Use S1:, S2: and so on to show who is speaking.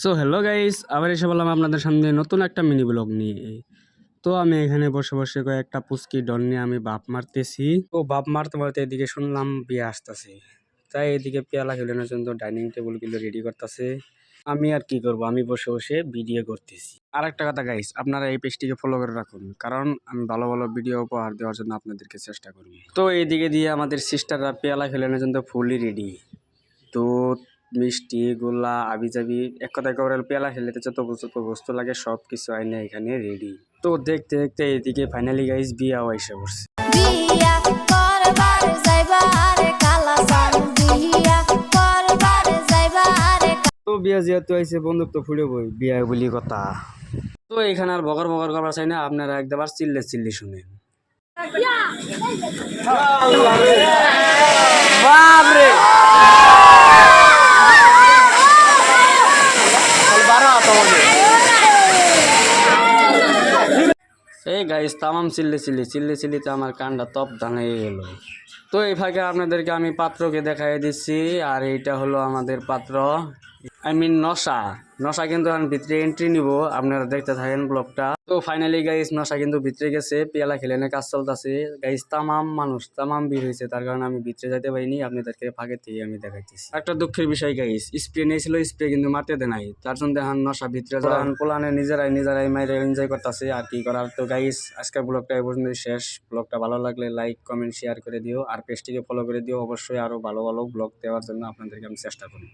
S1: So hello guys, আবার এসে বললাম আপনাদের সামনে নতুন একটা মিনি ব্লগ নিয়ে। তো আমি এখানে বসে বসে কয়েকটা পুচকি ডন নিয়ে আমি বাপ মারতেছি। তো বাপ মারতে মারতে এদিকে শুনলাম বিয়ে আসতেছে, তাই এদিকে পেয়ালা খেলানোর জন্য ডাইনিং টেবিল গুলো রেডি করতেছে। আমি আর কি করব, আমি বসে বসে ভিডিও করতেছি। আর একটা কথা গাইস, আপনারা এই পেজটিকে ফলো করে রাখুন, কারণ আমি ভালো ভালো ভিডিও উপহার দেওয়ার জন্য আপনাদেরকে চেষ্টা করব। তো এইদিকে দিয়ে আমাদের সিস্টাররা পেয়ালা খেলানোর জন্য ফুললি রেডি। দুধ, মিষ্টি, গোল্লা, আবিজাবি, এক কথায় করে পেয়ালা খেলতে যত বস্তু লাগে সব কিছু আইনে এখানে রেডি। তো দেখতে দেখতে এদিকে ফাইনালি গাইস বিয়াও এসে পড়ছে।
S2: বিয়া করবার যাইবা রে কালাসান বিয়া করবার যাইবা রে।
S1: তো বিয়া যেহেতু আইছে বন্ধুত্ব ফুড়ে বই বিয়া বলি কথা। তো এখানে আর বগর বগর করবার চাই না, আপনারা একবার চিল্লে চিল্লি শুনেন। বাপরে এই গাইস তামাম চিল্লিতে আমার কানটা তপ দাঁড়িয়ে গেল। তো এই ফাঁকে আপনাদেরকে আমি পাত্রকে দেখাই দিচ্ছি, আর এইটা হলো আমাদের পাত্র, আই মিন নশা কিন্তু আমি ভিতরে এন্ট্রি নিব, আপনারা দেখতে থাকেন ব্লগটা। তো ফাইনালি গাইস নশা কিন্তু ভিতরে গেছে, পেয়ালা খেলেনে কাজ চলতেছে। গাইস তামাম ভিড় হয়েছে, তার কারণে আমি ভিতরে যেতে পারিনি, আপনাদেরকে ফাঁকে থেকে আমি দেখাইতেছি। একটা দুঃখের বিষয় গাইস, স্প্রে নিয়েছিল, স্প্রে কিন্তু মারতে দেয় নাই, তার জন্য দেখান নশা ভিতরে পোলানে নিজেরাই মাইরে এনজয় করতেছে। আর কি করার। তো গাইস আজকের ব্লগটা এই পর্যন্ত শেষ। ব্লগটা ভালো লাগলে লাইক কমেন্ট শেয়ার করে দিও, আর পেজটিকে ফলো করে দিও। অবশ্যই আরো ভালো ভালো ব্লগ দেওয়ার জন্য আপনাদেরকে আমি চেষ্টা করি।